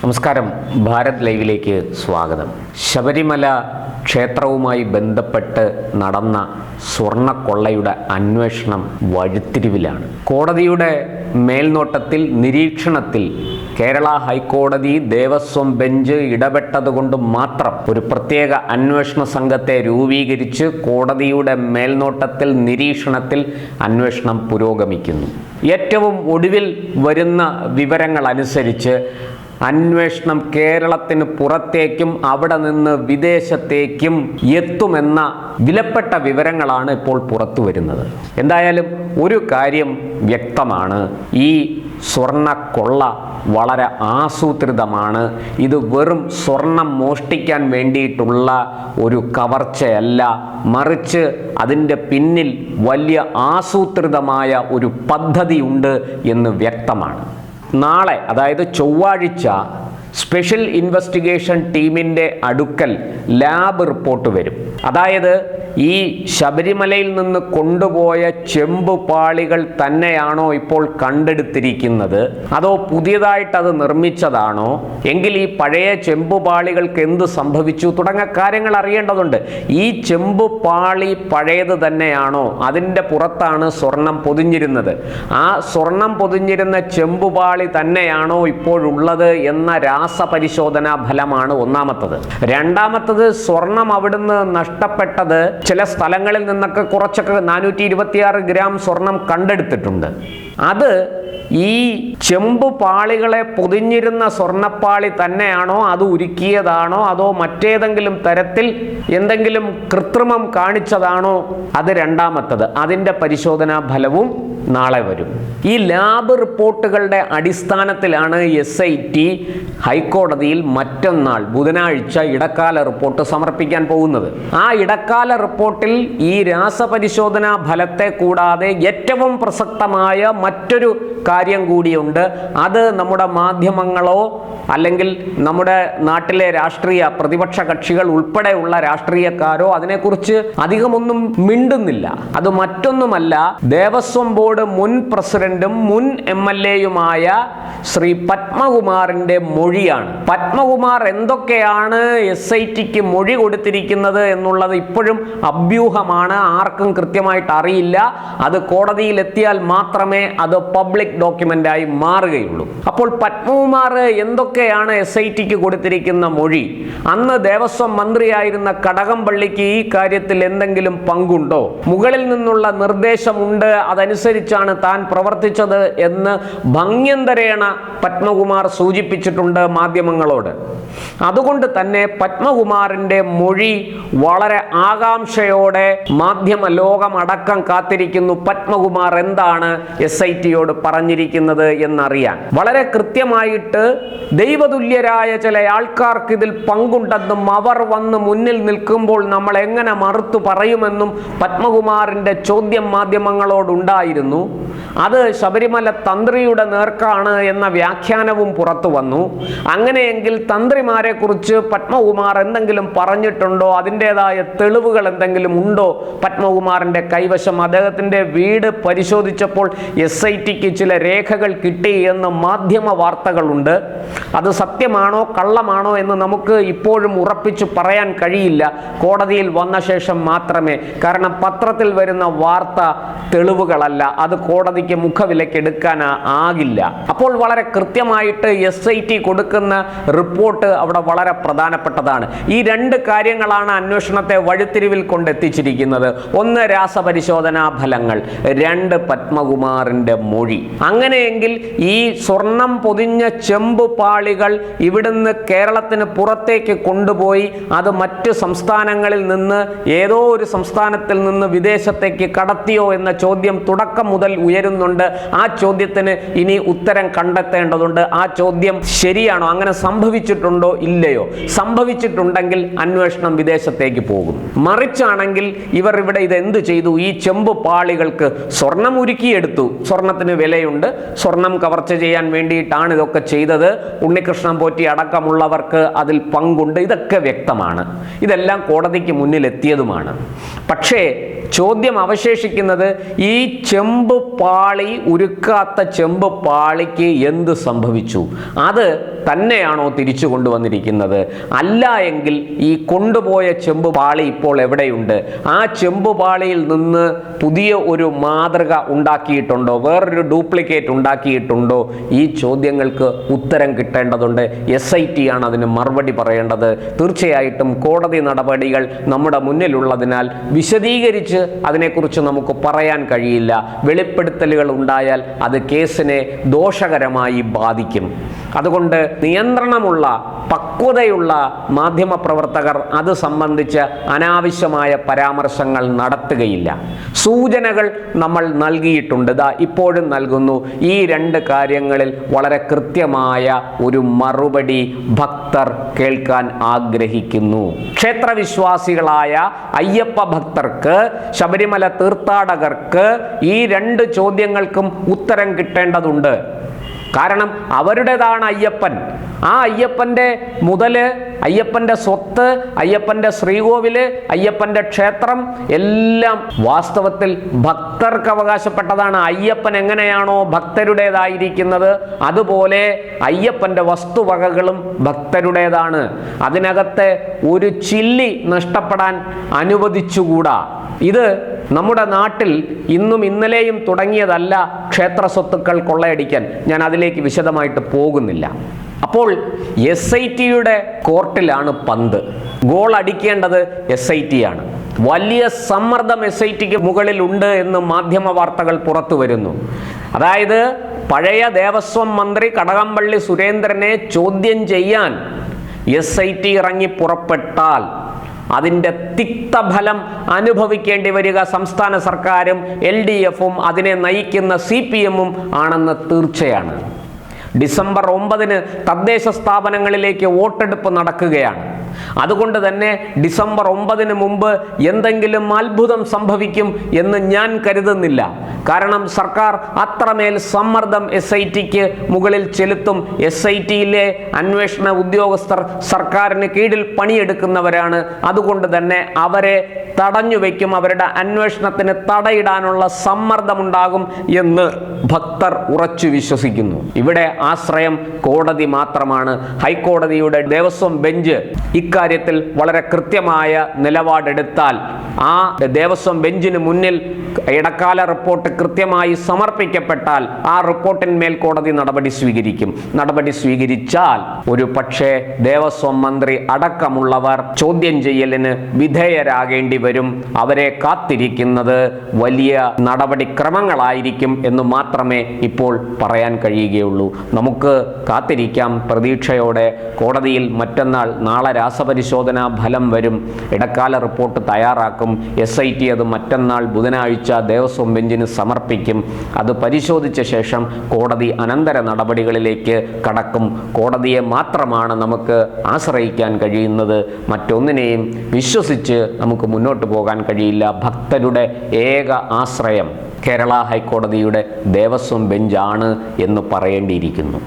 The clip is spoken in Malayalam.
നമസ്കാരം, ഭാരത് ലൈവിലേക്ക് സ്വാഗതം. ശബരിമല ക്ഷേത്രവുമായി ബന്ധപ്പെട്ട് നടന്ന സ്വർണ്ണക്കൊള്ളയുടെ അന്വേഷണം വഴിത്തിരിവിലാണ്. കോടതിയുടെ മേൽനോട്ടത്തിൽ, നിരീക്ഷണത്തിൽ കേരള ഹൈക്കോടതി ദേവസ്വം ബെഞ്ച് ഇടപെട്ടതുകൊണ്ട് മാത്രം ഒരു പ്രത്യേക അന്വേഷണ സംഘത്തെ രൂപീകരിച്ച് കോടതിയുടെ മേൽനോട്ടത്തിൽ, നിരീക്ഷണത്തിൽ അന്വേഷണം പുരോഗമിക്കുന്നു. ഏറ്റവും ഒടുവിൽ വരുന്ന വിവരങ്ങൾ അനുസരിച്ച് അന്വേഷണം കേരളത്തിന് പുറത്തേക്കും അവിടെ നിന്ന് വിദേശത്തേക്കും എത്തുമെന്ന വിലപ്പെട്ട വിവരങ്ങളാണ് ഇപ്പോൾ പുറത്തു വരുന്നത്. എന്തായാലും ഒരു കാര്യം വ്യക്തമാണ്, ഈ സ്വർണ്ണക്കൊള്ള വളരെ ആസൂത്രിതമാണ്. ഇത് വെറും സ്വർണം മോഷ്ടിക്കാൻ വേണ്ടിയിട്ടുള്ള ഒരു കവർച്ചയല്ല, മറിച്ച് അതിൻ്റെ പിന്നിൽ വലിയ ആസൂത്രിതമായ ഒരു പദ്ധതിയുണ്ട് എന്ന് വ്യക്തമാണ്. നാളെ, അതായത് ചൊവ്വാഴ്ച, സ്പെഷ്യൽ ഇൻവെസ്റ്റിഗേഷൻ ടീമിൻ്റെ അടുക്കൽ ലാബ് റിപ്പോർട്ട് വരും. അതായത് ഈ ശബരിമലയിൽ നിന്ന് കൊണ്ടുപോയ ചെമ്പുപാളികൾ തന്നെയാണോ ഇപ്പോൾ കണ്ടെടുത്തിരിക്കുന്നത്, അതോ പുതിയതായിട്ട് അത് നിർമ്മിച്ചതാണോ, എങ്കിൽ ഈ പഴയ ചെമ്പുപാളികൾക്ക് എന്ത് സംഭവിച്ചു തുടങ്ങിയ കാര്യങ്ങൾ അറിയേണ്ടതുണ്ട്. ഈ ചെമ്പുപാളി പഴയത് തന്നെയാണോ, അതിൻ്റെ പുറത്താണ് സ്വർണം പൊതിഞ്ഞിരുന്നത്, ആ സ്വർണം പൊതിഞ്ഞിരുന്ന ചെമ്പുപാളി തന്നെയാണോ ഇപ്പോഴുള്ളത് എന്ന രാസപരിശോധനാ ഫലമാണ് ഒന്നാമത്തത്. രണ്ടാമത്തത്, സ്വർണം അവിടുന്ന് നഷ്ടപ്പെട്ടത് ചില സ്ഥലങ്ങളിൽ നിന്നൊക്കെ കുറച്ചൊക്കെ 426 ഗ്രാം സ്വർണം കണ്ടെടുത്തിട്ടുണ്ട്. അത് ഈ ചെമ്പുപാളികളെ പൊതിഞ്ഞിരുന്ന സ്വർണ്ണപ്പാളി തന്നെയാണോ, അത് ഉരുക്കിയതാണോ, അതോ മറ്റേതെങ്കിലും തരത്തിൽ എന്തെങ്കിലും കൃത്രിമം കാണിച്ചതാണോ, അത് രണ്ടാമത്തത്. അതിൻ്റെ പരിശോധനാ ഫലവും നാളെ വരും. ഈ ലാബ് റിപ്പോർട്ടുകളുടെ അടിസ്ഥാനത്തിലാണ് SIT ഹൈക്കോടതിയിൽ മറ്റന്നാൾ ബുധനാഴ്ച ഇടക്കാല റിപ്പോർട്ട് സമർപ്പിക്കാൻ പോകുന്നത്. ആ ഇടക്കാല റിപ്പോർട്ടിൽ ഈ രാസപരിശോധനാ ഫലത്തെ കൂടാതെ ഏറ്റവും പ്രസക്തമായ മറ്റൊരു കാര്യം കൂടിയുണ്ട്. അത് നമ്മുടെ മാധ്യമങ്ങളോ അല്ലെങ്കിൽ നമ്മുടെ നാട്ടിലെ രാഷ്ട്രീയ പ്രതിപക്ഷ കക്ഷികൾ ഉൾപ്പെടെയുള്ള രാഷ്ട്രീയക്കാരോ അതിനെക്കുറിച്ച് അധികമൊന്നും മിണ്ടുന്നില്ല. അത് മറ്റൊന്നുമല്ല, ദേവസ്വം ബോർഡ് മുൻ പ്രസിഡന്റും മുൻ MLA-യുമായ ശ്രീ പത്മകുമാറിന്റെ മൊഴിയാണ്. പത്മകുമാർ എന്തൊക്കെയാണ് SITക്ക് മൊഴി കൊടുത്തിരിക്കുന്നത് എന്നുള്ളത് ഇപ്പോഴും അഭ്യൂഹമാണ്, ആർക്കും കൃത്യമായിട്ട് അറിയില്ല. അത് കോടതിയിൽ എത്തിയാൽ മാത്രമേ അത് പബ്ലിക് ഡോക്യുമെന്റായി മാറുകയുള്ളൂ. അപ്പോൾ പത്മകുമാർ എന്തൊക്കെയാണ് SITക്ക് കൊടുത്തിരിക്കുന്ന മൊഴി? അന്ന് ദേവസ്വം മന്ത്രിയായിരുന്ന കടകംപള്ളിക്ക് ഈ കാര്യത്തിൽ എന്തെങ്കിലും പങ്കുണ്ടോ? മുകളിൽ നിന്നുള്ള നിർദ്ദേശമുണ്ട്, അതനുസരിച്ചാണ് താൻ പ്രവർത്തിച്ചത് എന്ന് ഭംഗ്യന്തരേണ പത്മകുമാർ സൂചിപ്പിച്ചിട്ടുണ്ട് മാധ്യമങ്ങളോട്. അതുകൊണ്ട് തന്നെ പത്മകുമാറിന്റെ മൊഴി വളരെ ആകാംക്ഷയോടെ മാധ്യമ ലോകമടക്കം കാത്തിരിക്കുന്നു. പത്മകുമാർ എന്താണ് SITയോട് പറഞ്ഞിരിക്കുന്നത് എന്നറിയാൻ. വളരെ കൃത്യമായിട്ട് ദൈവതുല്യരായ ചില ആൾക്കാർക്ക് ഇതിൽ പങ്കുണ്ടെന്നും അവർ വന്ന് മുന്നിൽ നിൽക്കുമ്പോൾ നമ്മൾ എങ്ങനെ മറുത്തു പറയുമെന്നും പത്മകുമാറിന്റെ ചോദ്യം മാധ്യമങ്ങളോടുണ്ടായിരുന്നു. അത് ശബരിമല തന്ത്രിയുടെ നേർക്കാണ് എന്ന വ്യാഖ്യാനവും പുറത്തു വന്നു. അങ്ങനെയെങ്കിൽ തന്ത്രിമാരെ കുറിച്ച് പത്മകുമാർ എന്തെങ്കിലും പറഞ്ഞിട്ടുണ്ടോ, അതിൻ്റെതായ തെളിവുകൾ എന്തെങ്കിലും ഉണ്ടോ പത്മകുമാറിന്റെ കൈവശം? അദ്ദേഹത്തിന്റെ വീട് പരിശോധിച്ചപ്പോൾ SITക്ക് ചില രേഖകൾ കിട്ടി എന്ന് മാധ്യമ വാർത്തകളുണ്ട്. അത് സത്യമാണോ കള്ളമാണോ എന്ന് നമുക്ക് ഇപ്പോഴും ഉറപ്പിച്ചു പറയാൻ കഴിയില്ല, കോടതിയിൽ വന്ന ശേഷം മാത്രമേ. കാരണം പത്രത്തിൽ വരുന്ന വാർത്ത തെളിവുകളല്ല, അത് കോടതിക്ക് മുഖവിലയ്ക്ക് എടുക്കാൻ ആകില്ല. അപ്പോൾ വളരെ കൃത്യമായിട്ട് SIT കൊടുക്കുന്ന റിപ്പോർട്ട് അവിടെ വളരെ പ്രധാനപ്പെട്ടതാണ്. ഈ രണ്ട് കാര്യങ്ങളാണ് അന്വേഷണത്തെ വഴിത്തിരിവിൽ കൊണ്ടെത്തിച്ചിരിക്കുന്നത്. ഒന്ന്, രാസപരിശോധനാ ഫലങ്ങൾ. രണ്ട്, പത്മകുമാറിന്റെ മൊഴി. അങ്ങനെയെങ്കിൽ ഈ സ്വർണം പൊതിഞ്ഞ ചെമ്പുപാളികൾ ഇവിടുന്ന് കേരളത്തിന് പുറത്തേക്ക് കൊണ്ടുപോയി അത് മറ്റ് സംസ്ഥാനങ്ങളിൽ നിന്ന്, ഏതോ ഒരു സംസ്ഥാനത്തിൽ നിന്ന് വിദേശത്തേക്ക് കടത്തിയോ എന്ന ചോദ്യം തുടക്കം മുതൽ ഉയരുന്നുണ്ട്. ആ ചോദ്യത്തിന് ഇനി ഉത്തരം കണ്ടെത്തേണ്ടതുണ്ട്. ആ ചോദ്യം ശരിയാണോ, അങ്ങനെ സംഭവിച്ചിട്ടുണ്ടോ ഇല്ലയോ? സംഭവിച്ചിട്ടുണ്ടെങ്കിൽ അന്വേഷണം വിദേശത്തേക്ക് പോകും. മറിച്ചാണെങ്കിൽ ഇവർ ഇവിടെ ഇതെന്ത് ചെയ്തു? ഈ ചെമ്പുപാളികൾക്ക് സ്വർണം ഉരുക്കിയെടുത്തു. സ്വർണത്തിന് വിലയുണ്ട്, സ്വർണം കവർച്ച ചെയ്യാൻ വേണ്ടിയിട്ടാണ് ഇതൊക്കെ ചെയ്തത്. ഉണ്ണികൃഷ്ണൻ പോറ്റി അടക്കമുള്ളവർക്ക് അതിൽ പങ്കുണ്ട്. ഇതൊക്കെ വ്യക്തമാണ്, ഇതെല്ലാം കോടതിക്ക് മുന്നിൽ എത്തിയതുമാണ്. പക്ഷേ ചോദ്യം അവശേഷിക്കുന്നത് ഈ ചെമ്പ് ചെമ്പ് പാളി ഉരുക്കാത്ത ചെമ്പ് പാളിക്ക് എന്ത് സംഭവിച്ചു? അത് തന്നെയാണോ തിരിച്ചു കൊണ്ടുവന്നിരിക്കുന്നത്? അല്ല എങ്കിൽ ഈ കൊണ്ടുപോയ ചെമ്പ് പാളി ഇപ്പോൾ എവിടെയുണ്ട്? ആ ചെമ്പ് പാളിയിൽ നിന്ന് പുതിയ ഒരു മാതൃക ഉണ്ടാക്കിയിട്ടുണ്ടോ? വേറൊരു ഡ്യൂപ്ലിക്കേറ്റ് ഉണ്ടാക്കിയിട്ടുണ്ടോ? ഈ ചോദ്യങ്ങൾക്ക് ഉത്തരം കിട്ടേണ്ടതുണ്ട്. SIT ആണ് അതിന് മറുപടി പറയേണ്ടത്. തീർച്ചയായിട്ടും കോടതി നടപടികൾ നമ്മുടെ മുന്നിലുള്ളതിനാൽ വിശദീകരിച്ച് അതിനെക്കുറിച്ച് നമുക്ക് പറയാൻ കഴിയില്ല. വെളിപ്പെടുത്തലുകൾ ഉണ്ടായാൽ അത് കേസിനെ ദോഷകരമായി ബാധിക്കും. അതുകൊണ്ട് നിയന്ത്രണമുള്ള പക്വതയുള്ള മാധ്യമപ്രവർത്തകർ അത് സംബന്ധിച്ച് അനാവശ്യമായ പരാമർശങ്ങൾ നടത്തുകയില്ല. സൂചനകൾ നമ്മൾ നൽകിയിട്ടുണ്ട്, ഇപ്പോഴും നൽകുന്നു. ഈ രണ്ട് കാര്യങ്ങളിൽ വളരെ കൃത്യമായ ഒരു മറുപടി ഭക്തർ കേൾക്കാൻ ആഗ്രഹിക്കുന്നു. ക്ഷേത്രവിശ്വാസികളായ അയ്യപ്പ ഭക്തർക്ക്, ശബരിമല തീർത്ഥാടകർക്ക് ഈ രണ്ട് ചോദ്യങ്ങൾക്കും ഉത്തരം കിട്ടേണ്ടതുണ്ട്. കാരണം അവരുടേതാണ് അയ്യപ്പൻ. ആ അയ്യപ്പൻ്റെ മുതല്, അയ്യപ്പൻ്റെ സ്വത്ത്, അയ്യപ്പൻ്റെ ശ്രീകോവില്, അയ്യപ്പൻ്റെ ക്ഷേത്രം എല്ലാം വാസ്തവത്തിൽ ഭക്തർക്ക് അവകാശപ്പെട്ടതാണ്. അയ്യപ്പൻ എങ്ങനെയാണോ ഭക്തരുടേതായിരിക്കുന്നത് അതുപോലെ അയ്യപ്പൻ്റെ വസ്തുവകകളും ഭക്തരുടേതാണ്. അതിനകത്ത് ഒരു ചില്ലി നഷ്ടപ്പെടാൻ അനുവദിച്ചുകൂടാ. ഇത് നമ്മുടെ നാട്ടിൽ ഇന്നും ഇന്നലെയും തുടങ്ങിയതല്ല ക്ഷേത്ര സ്വത്തുക്കൾ കൊള്ളയടിക്കാൻ. ഞാൻ അതിലേക്ക് വിശദമായിട്ട് പോകുന്നില്ല. അപ്പോൾ SITയുടെ കോർട്ടിലാണ് പന്ത്. ഗോൾ അടിക്കേണ്ടത് SIT ആണ്. വലിയ സമ്മർദ്ദം SITക്ക് മുകളിൽ ഉണ്ട് എന്ന് മാധ്യമ വാർത്തകൾ പുറത്തു വരുന്നു. അതായത് പഴയ ദേവസ്വം മന്ത്രി കടകംപള്ളി സുരേന്ദ്രനെ ചോദ്യം ചെയ്യാൻ SIT ഇറങ്ങി പുറപ്പെട്ടാൽ അതിൻ്റെ തിക്തഫലം അനുഭവിക്കേണ്ടി വരിക സംസ്ഥാന സർക്കാരും LDFും അതിനെ നയിക്കുന്ന CPMും ആണെന്ന് തീർച്ചയാണ്. ഡിസംബർ 9 തദ്ദേശ സ്ഥാപനങ്ങളിലേക്ക് വോട്ടെടുപ്പ് നടക്കുകയാണ്. അതുകൊണ്ട് തന്നെ ഡിസംബർ 9 മുമ്പ് എന്തെങ്കിലും അത്ഭുതം സംഭവിക്കും എന്ന് ഞാൻ കരുതുന്നില്ല. കാരണം സർക്കാർ അത്രമേൽ സമ്മർദ്ദം SITക്ക് മുകളിൽ ചെലുത്തും. SITയിലെ അന്വേഷണ ഉദ്യോഗസ്ഥർ സർക്കാരിന് കീഴിൽ പണിയെടുക്കുന്നവരാണ്. അതുകൊണ്ട് തന്നെ അവരെ തടഞ്ഞു വയ്ക്കും. അവരുടെ അന്വേഷണത്തിന് തടയിടാനുള്ള സമ്മർദ്ദമുണ്ടാകും എന്ന് ഭക്തർ ഉറച്ചു വിശ്വസിക്കുന്നു. ഇവിടെ ആശ്രയം കോടതി മാത്രമാണ്. ഹൈക്കോടതിയുടെ ദേവസ്വം ബെഞ്ച് ഇക്കാര്യത്തിൽ വളരെ കൃത്യമായ നിലപാടെടുത്താൽ ആ ദേവസ്വം ബെഞ്ചിന് മുന്നിൽ ഇടക്കാല റിപ്പോർട്ട് കൃത്യമായി സമർപ്പിക്കപ്പെട്ടാൽ ആ റിപ്പോർട്ടിന്മേൽ കോടതി നടപടി സ്വീകരിക്കും. നടപടി സ്വീകരിച്ചാൽ ഒരു പക്ഷേ ദേവസ്വം മന്ത്രി അടക്കമുള്ളവർ ചോദ്യം ചെയ്യലിന് വിധേയരാകേണ്ടി വരും. അവരെ കാത്തിരിക്കുന്നത് വലിയ നടപടിക്രമങ്ങളായിരിക്കും എന്ന് മാത്രമേ ഇപ്പോൾ പറയാൻ കഴിയുകയുള്ളൂ. നമുക്ക് കാത്തിരിക്കാം പ്രതീക്ഷയോടെ. കോടതിയിൽ മറ്റന്നാൾ, നാളെ രാസപരിശോധനാ ഫലം വരും. ഇടക്കാല റിപ്പോർട്ട് തയ്യാറാക്കും. SIT അത് മറ്റന്നാൾ ബുധനാഴ്ച ദേവസ്വം ബെഞ്ചിന് സമർപ്പിക്കും. അത് പരിശോധിച്ച ശേഷം കോടതി അനന്തര നടപടികളിലേക്ക് കടക്കും. കോടതിയെ മാത്രമാണ് നമുക്ക് ആശ്രയിക്കാൻ കഴിയുന്നത്. മറ്റൊന്നിനെയും വിശ്വസിച്ച് നമുക്ക് മുന്നോട്ട് പോകാൻ കഴിയില്ല. ഭക്തരുടെ ഏക ആശ്രയം കേരള ഹൈക്കോടതിയുടെ ദേവസ്വം ബെഞ്ചാണ് എന്ന് പറയേണ്ടിയിരിക്കുന്നു.